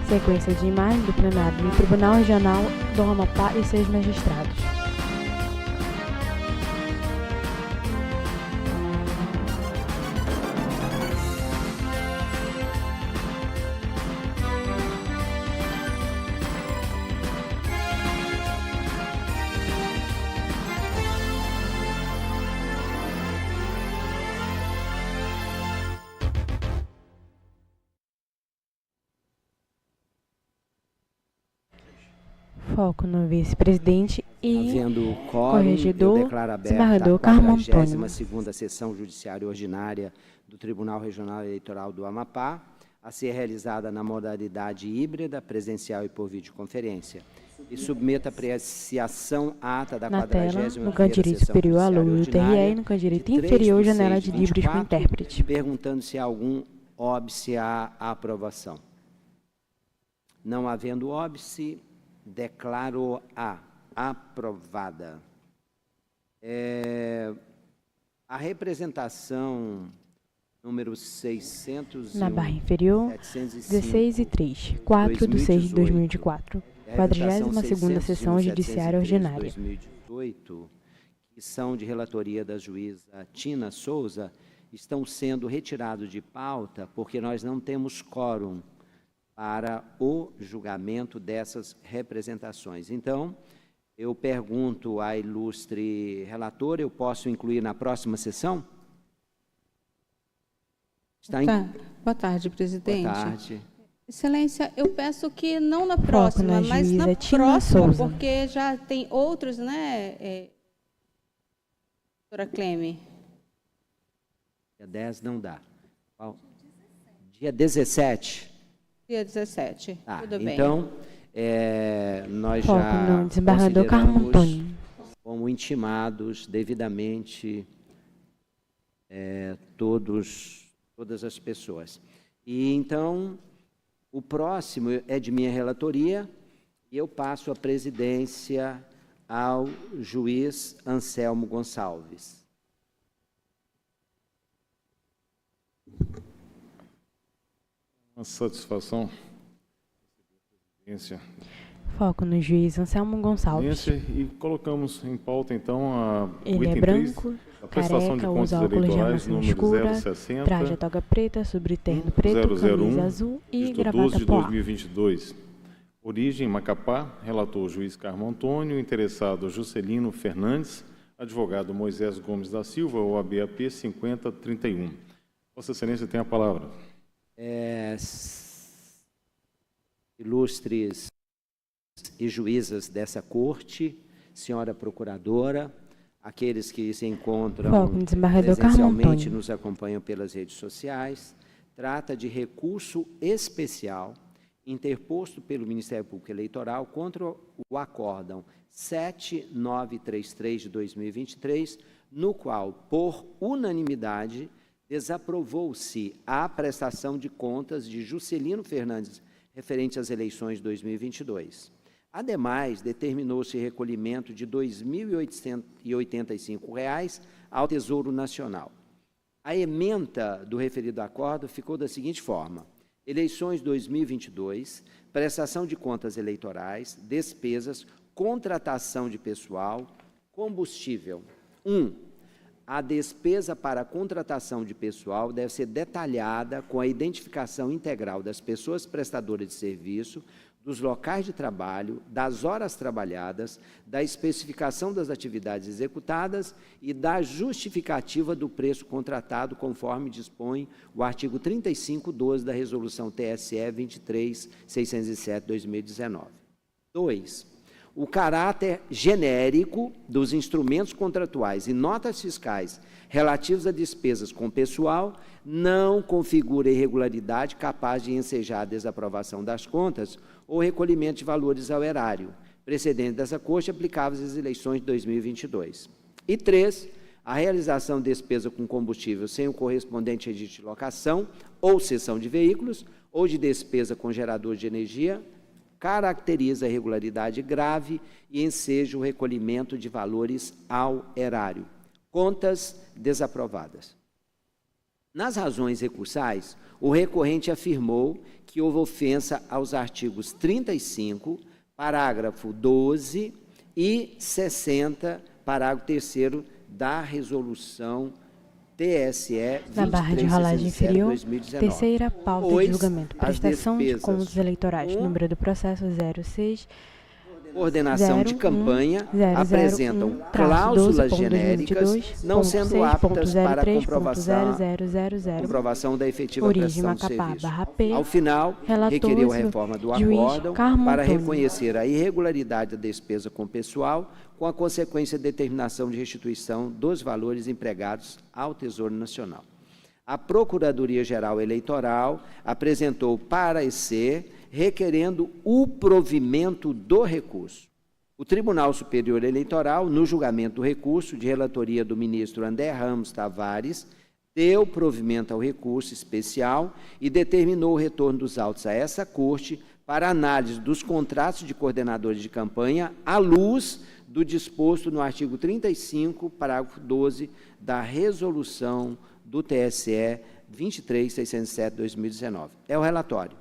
Sequência de imagem do plenário do Tribunal Regional do Amapá e seus magistrados. Foco no vice-presidente e corregedor, desembargador Carmo Antônio. 42ª Sessão Judiciária Ordinária do Tribunal Regional Eleitoral do Amapá, a ser realizada na modalidade híbrida, presencial e por videoconferência. E submeta a apreciação a ata da 40ª no canto direito superior, alô, e o TRE, no canto direito inferior, janela de livros com intérprete. Perguntando se há algum óbice à aprovação. Não havendo óbice, declaro-a aprovada. A representação número 601, na barra inferior, 16 e 3, 4 de 6 de 2024, 42ª Sessão Judiciária Ordinária. 2018, que são de relatoria da juíza Tina Souza, estão sendo retirados de pauta porque nós não temos quórum para o julgamento dessas representações. Então, eu pergunto à ilustre relatora, eu posso incluir na próxima sessão? Boa tarde, presidente. Boa tarde. Excelência, eu peço que não na próxima, mas na próxima, porque já tem outros, né, doutora Cleme? Dia 10 não dá. Dia 17. Dia 17, tudo bem. Então, nós já desembargador Carmo Antônio, como intimados devidamente todas as pessoas. E então, o próximo é de minha relatoria e eu passo a presidência ao juiz Anselmo Gonçalves. Uma satisfação. Foco no juiz Anselmo Gonçalves. E colocamos em pauta, então, a ele é branco, careca, usa óculos de armação escura, 060, traje toga preta, sobre terno preto, camisa azul e gravata 12 de 2022. Origem, Macapá, relator o juiz Carmo Antônio, interessado Juscelino Fernandes, advogado Moisés Gomes da Silva, OAB-AP 5031. Vossa Excelência tem a palavra. Ilustres e juízas dessa corte, senhora procuradora, aqueles que se encontram presencialmente, nos acompanham pelas redes sociais, trata de recurso especial interposto pelo Ministério Público Eleitoral contra o acórdão 7933 de 2023, no qual, por unanimidade, desaprovou-se a prestação de contas de Juscelino Fernandes referente às eleições de 2022. Ademais, determinou-se recolhimento de R$ 2.885 ao Tesouro Nacional. A ementa do referido acordo ficou da seguinte forma: eleições 2022, prestação de contas eleitorais, despesas, contratação de pessoal, combustível. 1. A despesa para a contratação de pessoal deve ser detalhada com a identificação integral das pessoas prestadoras de serviço, dos locais de trabalho, das horas trabalhadas, da especificação das atividades executadas e da justificativa do preço contratado, conforme dispõe o artigo 35(12) da Resolução TSE 23.607/2019. 2. O caráter genérico dos instrumentos contratuais e notas fiscais relativos a despesas com pessoal não configura irregularidade capaz de ensejar a desaprovação das contas ou recolhimento de valores ao erário, precedente dessa corte aplicáveis às eleições de 2022. E 3. A realização de despesa com combustível sem o correspondente registro de locação ou cessão de veículos ou de despesa com gerador de energia caracteriza a irregularidade grave e enseja o recolhimento de valores ao erário. Contas desaprovadas. Nas razões recursais, o recorrente afirmou que houve ofensa aos artigos 35, parágrafo 12 e 60, parágrafo 3º da resolução TSE 2367/2019. Terceira pauta de julgamento. Prestação de contas eleitorais. Número do processo 06. Coordenação de campanha apresentam cláusulas genéricas, não sendo aptas para comprovação da efetiva prestação de serviço. Ao final, requeriu a reforma do acórdão para reconhecer a irregularidade da despesa com pessoal, com a consequência de determinação de restituição dos valores empregados ao Tesouro Nacional. A Procuradoria-Geral Eleitoral apresentou parecer requerendo o provimento do recurso. O Tribunal Superior Eleitoral, no julgamento do recurso de relatoria do ministro André Ramos Tavares, deu provimento ao recurso especial e determinou o retorno dos autos a essa Corte para análise dos contratos de coordenadores de campanha à luz do disposto no artigo 35, parágrafo 12 da resolução do TSE 23.607/2019. É o relatório.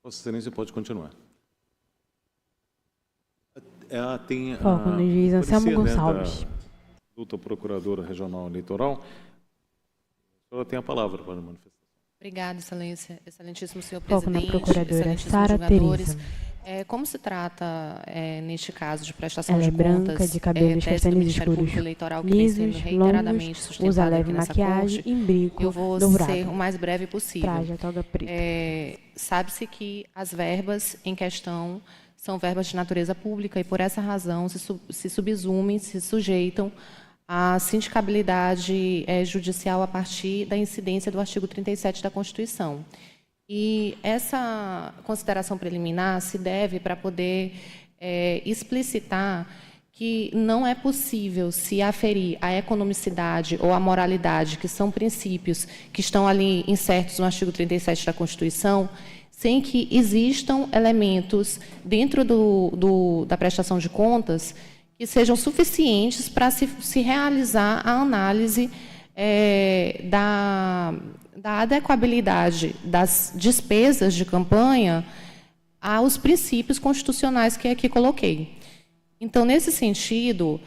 Vossa Excelência pode continuar. Tem foco no juiz Anselmo Gonçalves. Doutora Procuradora Regional Eleitoral. A senhora tem a palavra para a manifestação. Obrigada, Excelência. Excelentíssimo senhor foco presidente, na Procuradora Sara julgadores. Como se trata, neste caso, de prestação ela de é branca, contas, de cabelos castanhos escuros, eleitoral que vem sendo reiteradamente sustentado usa leve aqui nessa maquiagem, corte, imbrico, eu vou dourado. ser o mais breve possível. Traje a toga preta. Sabe-se que as verbas em questão são verbas de natureza pública e, por essa razão, se subsumem, se sujeitam à sindicabilidade judicial a partir da incidência do artigo 37 da Constituição. E essa consideração preliminar se deve para poder explicitar que não é possível se aferir a economicidade ou a moralidade, que são princípios que estão ali incertos no artigo 37 da Constituição, sem que existam elementos dentro da prestação de contas que sejam suficientes para se realizar a análise da adequabilidade das despesas de campanha aos princípios constitucionais que aqui coloquei. Então, nesse sentido,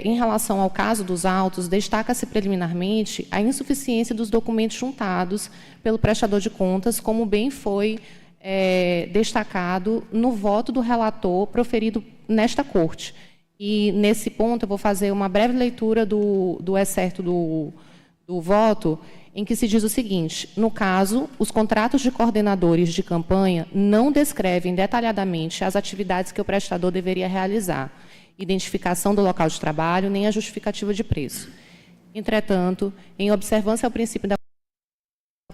em relação ao caso dos autos, destaca-se preliminarmente a insuficiência dos documentos juntados pelo prestador de contas, como bem foi destacado no voto do relator proferido nesta Corte. E, nesse ponto, eu vou fazer uma breve leitura do excerto do voto, em que se diz o seguinte: no caso, os contratos de coordenadores de campanha não descrevem detalhadamente as atividades que o prestador deveria realizar, identificação do local de trabalho, nem a justificativa de preço. Entretanto, em observância ao princípio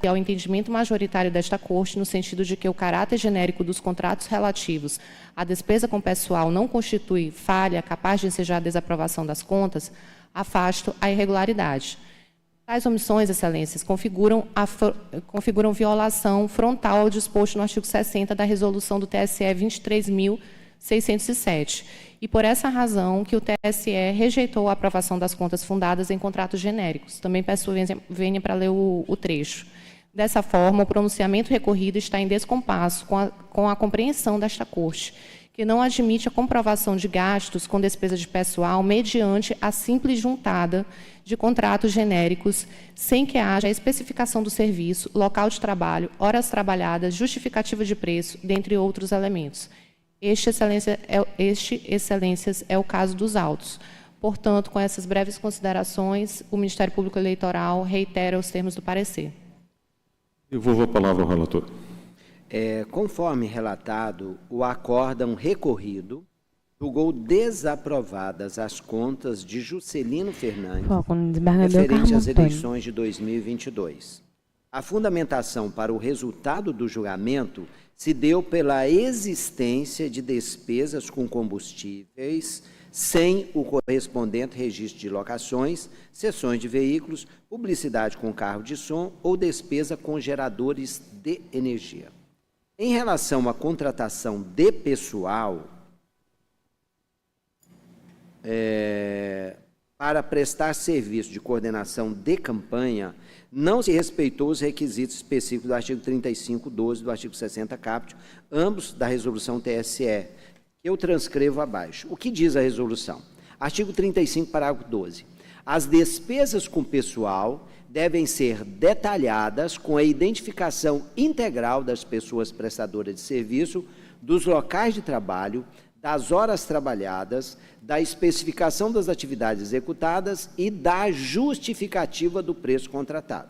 ao entendimento majoritário desta Corte, no sentido de que o caráter genérico dos contratos relativos à despesa com pessoal não constitui falha capaz de ensejar a desaprovação das contas, afasto a irregularidade. Tais omissões, excelências, configuram violação frontal ao disposto no artigo 60 da resolução do TSE 23.607. E por essa razão que o TSE rejeitou a aprovação das contas fundadas em contratos genéricos. Também peço venha para ler o trecho. Dessa forma, o pronunciamento recorrido está em descompasso com a compreensão desta Corte, que não admite a comprovação de gastos com despesa de pessoal mediante a simples juntada de contratos genéricos, sem que haja a especificação do serviço, local de trabalho, horas trabalhadas, justificativa de preço, dentre outros elementos. Este, excelências, é o caso dos autos. Portanto, com essas breves considerações, o Ministério Público Eleitoral reitera os termos do parecer. Devolvo a palavra ao relator. Conforme relatado, o acórdão recorrido julgou desaprovadas as contas de Juscelino Fernandes referente às eleições de 2022. A fundamentação para o resultado do julgamento se deu pela existência de despesas com combustíveis sem o correspondente registro de locações, cessões de veículos, publicidade com carro de som ou despesa com geradores de energia. Em relação à contratação de pessoal, para prestar serviço de coordenação de campanha, não se respeitou os requisitos específicos do artigo 35(12) do artigo 60 caput, ambos da resolução TSE, que eu transcrevo abaixo. O que diz a resolução? Artigo 35, parágrafo 12. As despesas com pessoal devem ser detalhadas com a identificação integral das pessoas prestadoras de serviço, dos locais de trabalho, das horas trabalhadas, da especificação das atividades executadas e da justificativa do preço contratado.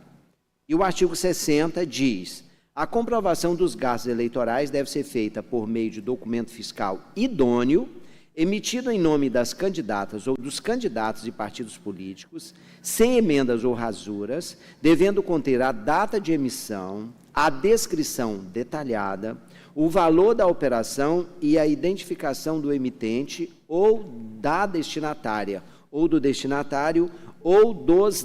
E o artigo 60 diz: a comprovação dos gastos eleitorais deve ser feita por meio de documento fiscal idôneo, emitido em nome das candidatas ou dos candidatos de partidos políticos, sem emendas ou rasuras, devendo conter a data de emissão, a descrição detalhada, o valor da operação e a identificação do emitente ou da destinatária, ou do destinatário, ou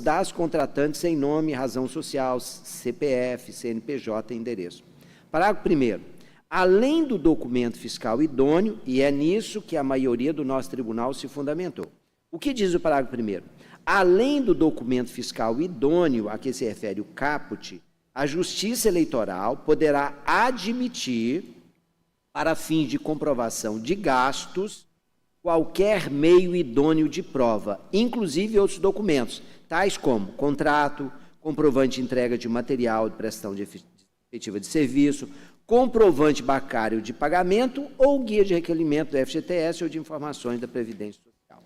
das contratantes em nome, razão social, CPF, CNPJ e endereço. Parágrafo 1º. Além do documento fiscal idôneo, e é nisso que a maioria do nosso tribunal se fundamentou. O que diz o parágrafo 1º? Além do documento fiscal idôneo a que se refere o caput, a Justiça Eleitoral poderá admitir, para fins de comprovação de gastos, qualquer meio idôneo de prova, inclusive outros documentos, tais como contrato, comprovante de entrega de material de prestação de efetiva de serviço, comprovante bancário de pagamento ou guia de requerimento do FGTS ou de informações da Previdência Social.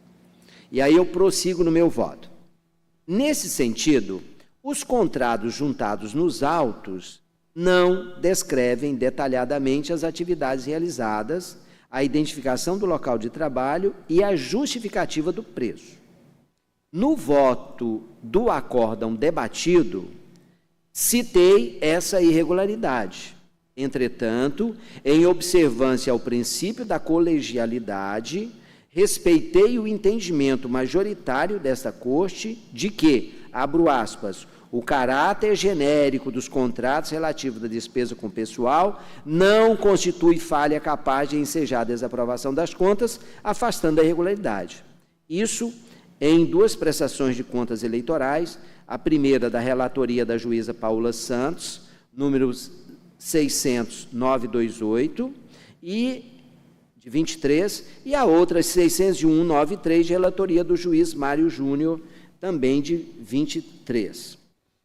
E aí eu prossigo no meu voto. Nesse sentido, os contratos juntados nos autos não descrevem detalhadamente as atividades realizadas, a identificação do local de trabalho e a justificativa do preço. No voto do acórdão debatido, citei essa irregularidade. Entretanto, em observância ao princípio da colegialidade, respeitei o entendimento majoritário desta Corte de que, abro aspas, o caráter genérico dos contratos relativos à despesa com pessoal não constitui falha capaz de ensejar a desaprovação das contas, afastando a irregularidade. Isso em duas prestações de contas eleitorais, a primeira da relatoria da juíza Paula Santos, números 600.928 e de 23, e a outra 601.93 de relatoria do juiz Mário Júnior, também de 23.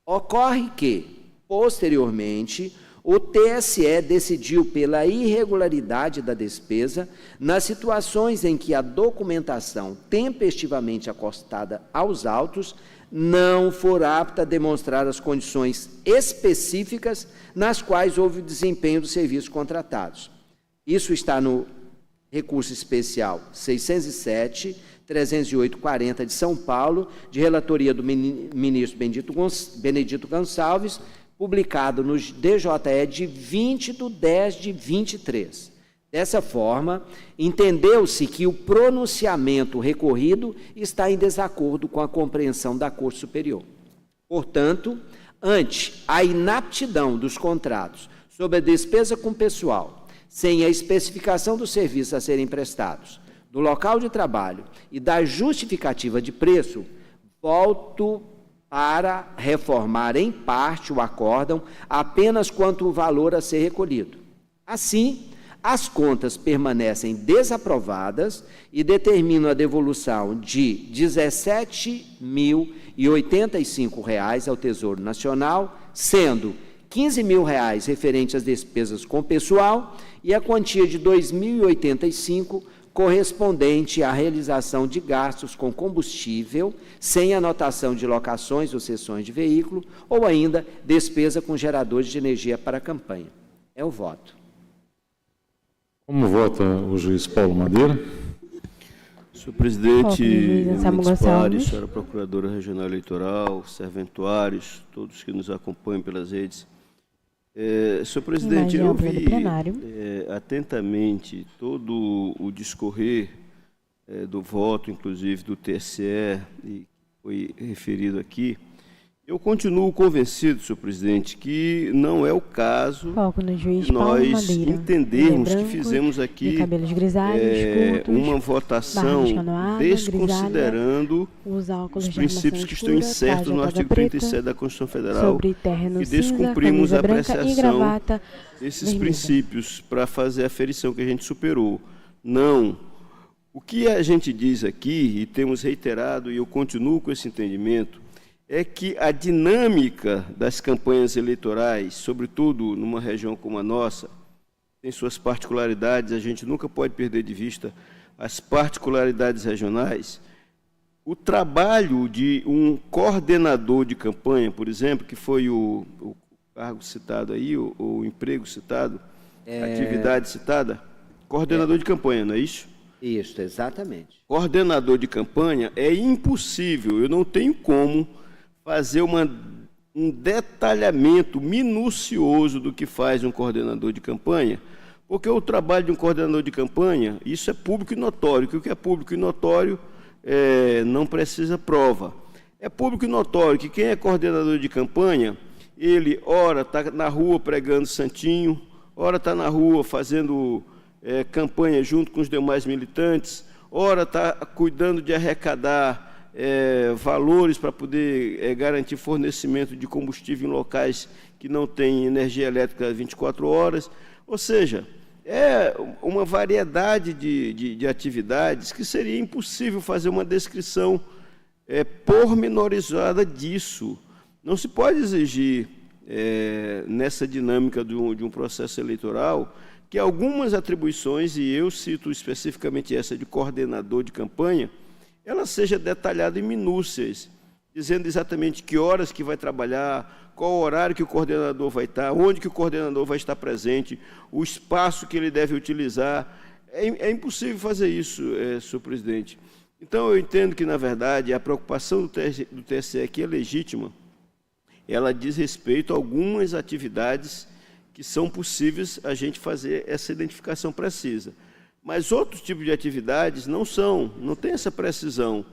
Ocorre que, posteriormente, o TSE decidiu pela irregularidade da despesa nas situações em que a documentação tempestivamente acostada aos autos não for apta a demonstrar as condições específicas nas quais houve o desempenho dos serviços contratados. Isso está no recurso especial 607/308/40 de São Paulo, de relatoria do ministro Benedito Gonçalves, publicado no DJE de 20/10/23. Dessa forma, entendeu-se que o pronunciamento recorrido está em desacordo com a compreensão da Corte Superior. Portanto, ante a inaptidão dos contratos sobre a despesa com pessoal, sem a especificação dos serviços a serem prestados, do local de trabalho e da justificativa de preço, volto para reformar em parte o acórdão apenas quanto o valor a ser recolhido. Assim, as contas permanecem desaprovadas e determinam a devolução de R$ 17.085 ao Tesouro Nacional, sendo R$ 15.000 referentes às despesas com pessoal e a quantia de R$ 2.085 correspondente à realização de gastos com combustível, sem anotação de locações ou cessões de veículo, ou ainda despesa com geradores de energia para a campanha. É o voto. Como vota o juiz Paulo Madeira? Senhor presidente, muitos pares, senhora procuradora regional eleitoral, serventuários, todos que nos acompanham pelas redes. Senhor presidente, eu ouvi atentamente todo o discorrer do voto, inclusive do TSE, e foi referido aqui, Eu continuo convencido, senhor presidente, que não é o caso de nós entendermos que fizemos aqui uma votação desconsiderando os princípios que estão incertos no artigo 37 da Constituição Federal e descumprimos a apreciação desses princípios para fazer a aferição que a gente superou. Não. O que a gente diz aqui, e temos reiterado, e eu continuo com esse entendimento, é que a dinâmica das campanhas eleitorais, sobretudo numa região como a nossa, tem suas particularidades, a gente nunca pode perder de vista as particularidades regionais. O trabalho de um coordenador de campanha, por exemplo, que foi o cargo citado aí, o emprego citado, a atividade citada, coordenador de campanha, não é isso? Isso, exatamente. Coordenador de campanha é impossível, eu não tenho como fazer um detalhamento minucioso do que faz um coordenador de campanha, porque o trabalho de um coordenador de campanha, isso é público e notório, que o que é público e notório não precisa prova. É público e notório que quem é coordenador de campanha, ele, ora, está na rua pregando santinho, ora está na rua fazendo campanha junto com os demais militantes, ora está cuidando de arrecadar valores para poder garantir fornecimento de combustível em locais que não têm energia elétrica 24 horas. Ou seja, é uma variedade de atividades que seria impossível fazer uma descrição pormenorizada disso. Não se pode exigir, nessa dinâmica de um processo eleitoral, que algumas atribuições, e eu cito especificamente essa de coordenador de campanha, ela seja detalhada em minúcias, dizendo exatamente que horas que vai trabalhar, qual horário que o coordenador vai estar, onde que o coordenador vai estar presente, o espaço que ele deve utilizar. É impossível fazer isso, senhor presidente. Então, eu entendo que, na verdade, a preocupação do TSE, que é legítima, ela diz respeito a algumas atividades que são possíveis a gente fazer essa identificação precisa. Mas outros tipos de atividades não tem essa precisão.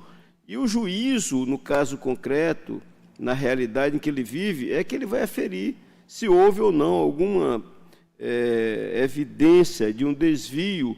E o juízo, no caso concreto, na realidade em que ele vive, é que ele vai aferir se houve ou não alguma evidência de um desvio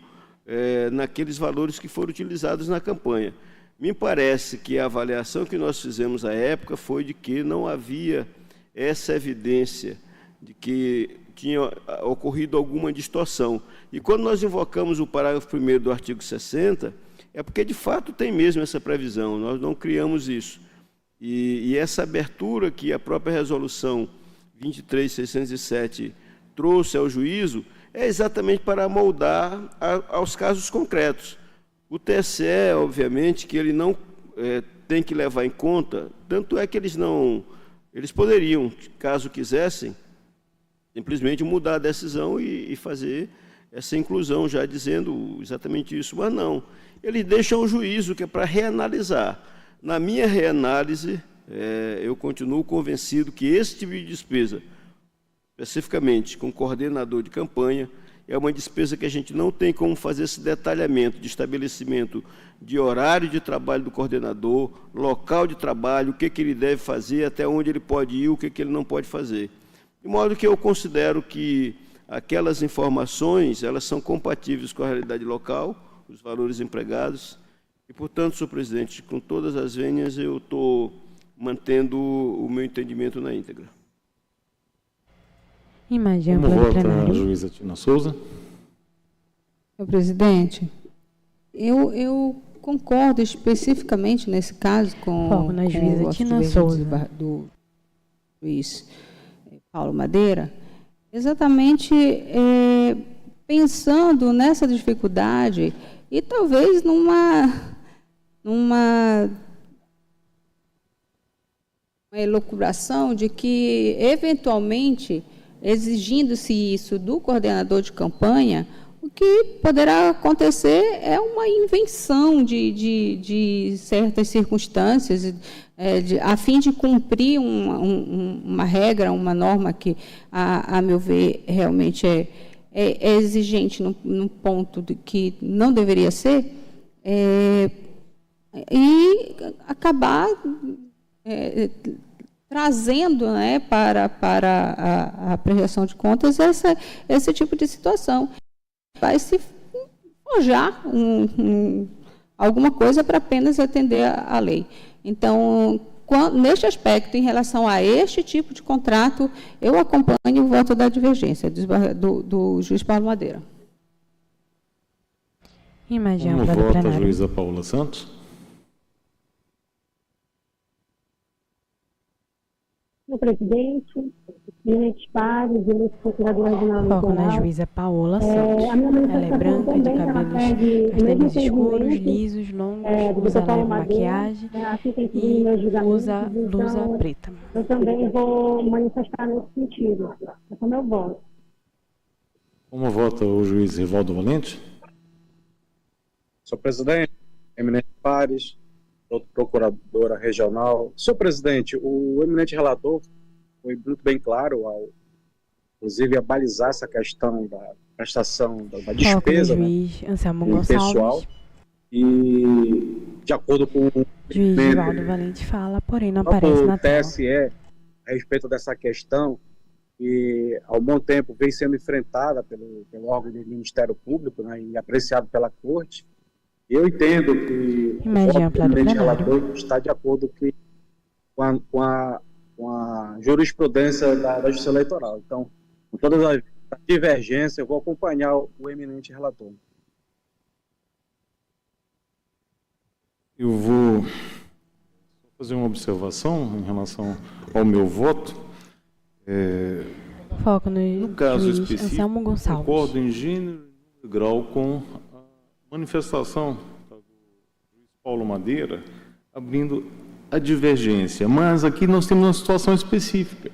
naqueles valores que foram utilizados na campanha. Me parece que a avaliação que nós fizemos à época foi de que não havia essa evidência de que tinha ocorrido alguma distorção. E quando nós invocamos o parágrafo 1º do artigo 60, é porque, de fato, tem mesmo essa previsão, nós não criamos isso. E essa abertura que a própria resolução 23.607 trouxe ao juízo é exatamente para moldar aos casos concretos. O TSE, obviamente, que ele não tem que levar em conta, tanto é que eles poderiam, caso quisessem, simplesmente mudar a decisão e fazer essa inclusão, já dizendo exatamente isso, mas não. Eles deixam o juízo, que é para reanalisar. Na minha reanálise, eu continuo convencido que esse tipo de despesa, especificamente com coordenador de campanha, é uma despesa que a gente não tem como fazer esse detalhamento de estabelecimento de horário de trabalho do coordenador, local de trabalho, o que ele deve fazer, até onde ele pode ir, o que ele não pode fazer. De modo que eu considero que aquelas informações, elas são compatíveis com a realidade local, os valores empregados, e, portanto, senhor presidente, com todas as vênias, eu estou mantendo o meu entendimento na íntegra. Imagem Como vota a juíza Tina Souza? Senhor presidente, eu concordo especificamente nesse caso com a juíza Tina Souza do juiz Paulo Madeira, exatamente pensando nessa dificuldade e talvez numa elucubração de que, eventualmente, exigindo-se isso do coordenador de campanha, o que poderá acontecer é uma invenção de certas circunstâncias, a fim de cumprir uma regra, uma norma que, a meu ver, realmente é exigente num ponto que não deveria ser, e acabar trazendo, né, para a prestação de contas esse tipo de situação. Vai se forjar alguma coisa para apenas atender a lei. Então, neste aspecto, em relação a este tipo de contrato, eu acompanho o voto da divergência do juiz Paulo Madeira. Como vota a juíza Paula Santos? Senhor presidente, eminentes pares, eminentes procuradores regional Foco na juíza Paola Santos. Ela é branca, de cabelos castanhos escuros, lisos, longos, usa leve maquiagem e usa blusa preta. Eu também vou manifestar nesse sentido. Esse é o meu voto. Como vota o juiz Rivaldo Valente? Senhor presidente, eminentes pares, procuradora regional. Senhor presidente, o eminente relator foi muito bem claro ao, inclusive, a balizar essa questão da prestação da despesa, juiz Anselmo pessoal. E, de acordo com o juiz Rivaldo Valente fala, porém não aparece na tela. TSE, a respeito dessa questão, que ao bom tempo vem sendo enfrentada pelo órgão do Ministério Público, né, e apreciado pela Corte, eu entendo que o presidente relator está de acordo com a jurisprudência da Justiça Eleitoral. Então, com todas as divergências, eu vou acompanhar o eminente relator. Eu vou fazer uma observação em relação ao meu voto. Foco no caso específico, Anselmo Gonçalves. Concordo em gênero e grau com manifestação do juiz Paulo Madeira, abrindo a divergência. Mas aqui nós temos uma situação específica.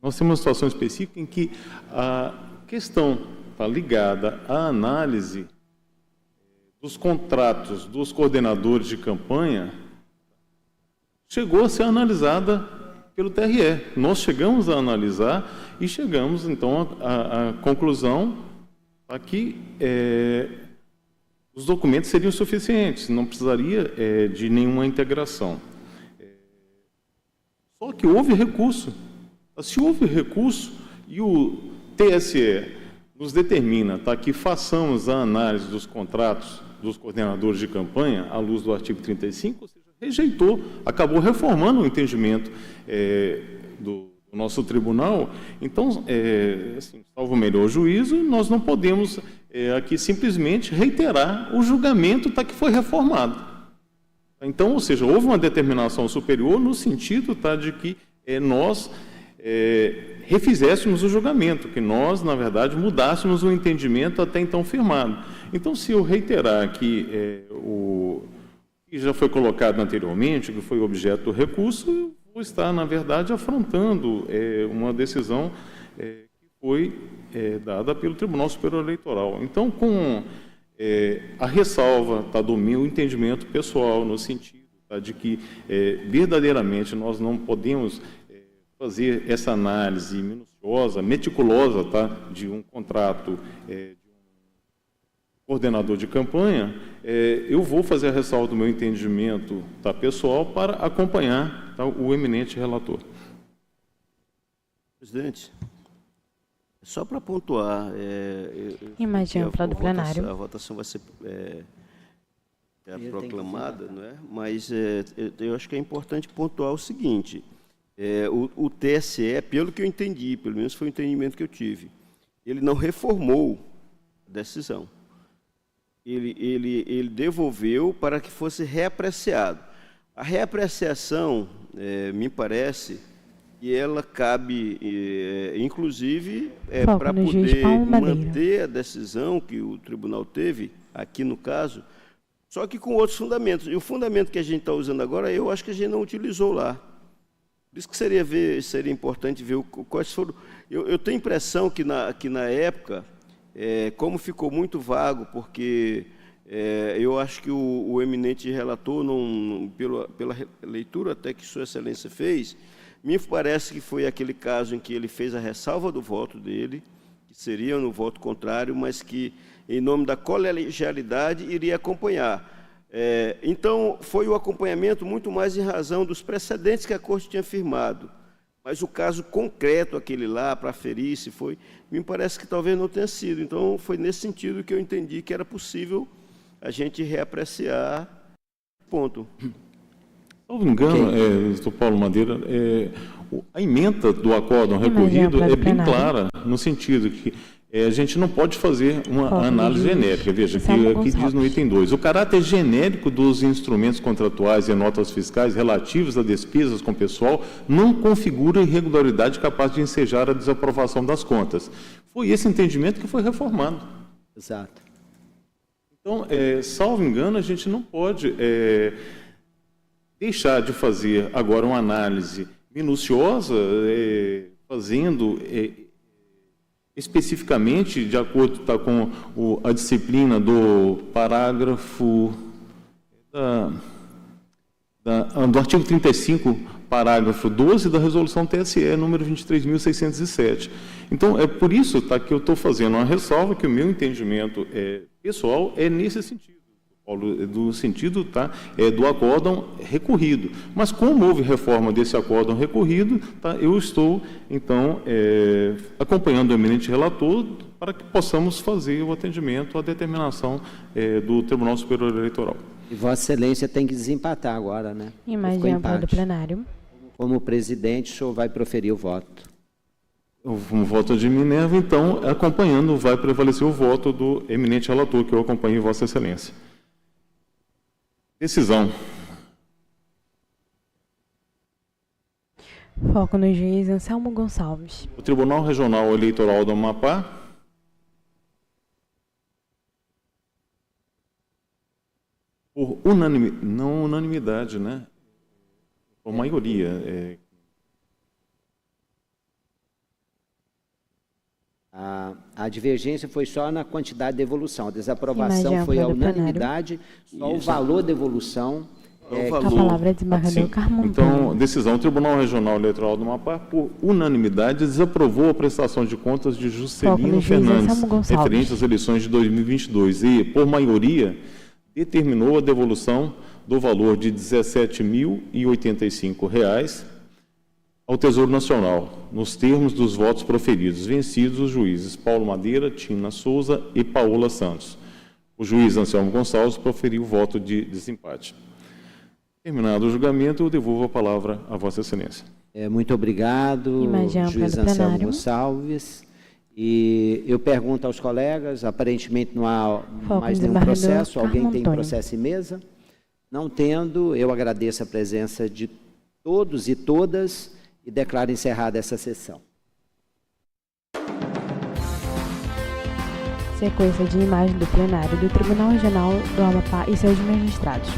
Nós temos uma situação específica em que a questão está ligada à análise dos contratos dos coordenadores de campanha chegou a ser analisada pelo TRE. Nós chegamos a analisar e chegamos, então, à conclusão que os documentos seriam suficientes, não precisaria de nenhuma integração. Só que houve recurso. Se houve recurso e o TSE nos determina que façamos a análise dos contratos dos coordenadores de campanha à luz do artigo 35, ou seja, rejeitou, acabou reformando o entendimento do nosso tribunal. Então, assim, salvo o melhor juízo, nós não podemos aqui simplesmente reiterar o julgamento que foi reformado. Então, ou seja, houve uma determinação superior no sentido de que nós refizéssemos o julgamento, que nós, na verdade, mudássemos o entendimento até então firmado. Então, se eu reiterar aqui o que já foi colocado anteriormente, que foi objeto do recurso, eu vou estar, na verdade, afrontando uma decisão que foi dada pelo Tribunal Superior Eleitoral. Então, com a ressalva do meu entendimento pessoal, no sentido de que, verdadeiramente, nós não podemos fazer essa análise minuciosa, meticulosa, de um contrato de um coordenador de campanha, eu vou fazer a ressalva do meu entendimento pessoal para acompanhar o eminente relator. Presidente, só para pontuar, imagem ampla do plenário. A votação vai ser proclamada, não é? Mas eu acho que é importante pontuar o seguinte: o TSE, pelo que eu entendi, pelo menos foi o entendimento que eu tive, ele não reformou a decisão. Ele devolveu para que fosse reapreciado. A reapreciação, me parece, que ela cabe, inclusive, para poder manter a decisão que o tribunal teve, aqui no caso, só que com outros fundamentos. E o fundamento que a gente está usando agora, eu acho que a gente não utilizou lá. Por isso que seria importante ver quais foram... Eu tenho a impressão que na época, como ficou muito vago, porque eu acho que o eminente relator, pela leitura até que Sua Excelência fez, me parece que foi aquele caso em que ele fez a ressalva do voto dele, que seria no voto contrário, mas que, em nome da colegialidade, iria acompanhar. Então, foi o acompanhamento muito mais em razão dos precedentes que a Corte tinha firmado. Mas o caso concreto, aquele lá, para aferir se foi, me parece que talvez não tenha sido. Então, foi nesse sentido que eu entendi que era possível a gente reapreciar o ponto. Se não me engano, doutor Paulo Madeira, a ementa do acórdão recorrido é bem clara, no sentido que a gente não pode fazer uma análise genérica. Veja, aqui diz no item 2, o caráter genérico dos instrumentos contratuais e notas fiscais relativos a despesas com pessoal não configura irregularidade capaz de ensejar a desaprovação das contas. Foi esse entendimento que foi reformado. Exato. Então, salvo engano, a gente não pode deixar de fazer agora uma análise minuciosa, fazendo especificamente, de acordo com a disciplina do parágrafo do artigo 35, parágrafo 12 da resolução TSE, número 23.607. Então, é por isso que eu estou fazendo uma ressalva que o meu entendimento pessoal é nesse sentido, Paulo, do sentido do acórdão recorrido. Mas como houve reforma desse acórdão recorrido, eu estou, então, acompanhando o eminente relator para que possamos fazer o atendimento à determinação do Tribunal Superior Eleitoral. E Vossa Excelência tem que desempatar agora, né? Imagem ampla do plenário. Como presidente, o senhor vai proferir o voto. Um voto de Minerva, então, acompanhando, vai prevalecer o voto do eminente relator, que eu acompanho em Vossa Excelência. Decisão. Foco no juiz Anselmo Gonçalves. O Tribunal Regional Eleitoral do Amapá por não unanimidade, né? Por maioria. A divergência foi só na quantidade de devolução. A desaprovação foi a unanimidade, só o valor da devolução. A palavra é desembargador Carmo Antônio. Então, decisão. O Tribunal Regional Eleitoral do Amapá, por unanimidade, desaprovou a prestação de contas de Juscelino Fernandes, referente às eleições de 2022, e, por maioria, determinou a devolução do valor de R$ 17.085 ao Tesouro Nacional, nos termos dos votos proferidos, vencidos os juízes Paulo Madeira, Tina Souza e Paola Santos. O juiz Anselmo Gonçalves proferiu o voto de desempate. Terminado o julgamento, eu devolvo a palavra a Vossa Excelência. Muito obrigado, juiz Anselmo Gonçalves. E eu pergunto aos colegas, aparentemente não há mais nenhum processo, alguém tem processo em mesa? Não tendo, eu agradeço a presença de todos e todas e declaro encerrada essa sessão. Sequência de imagem do plenário do Tribunal Regional do Amapá e seus magistrados.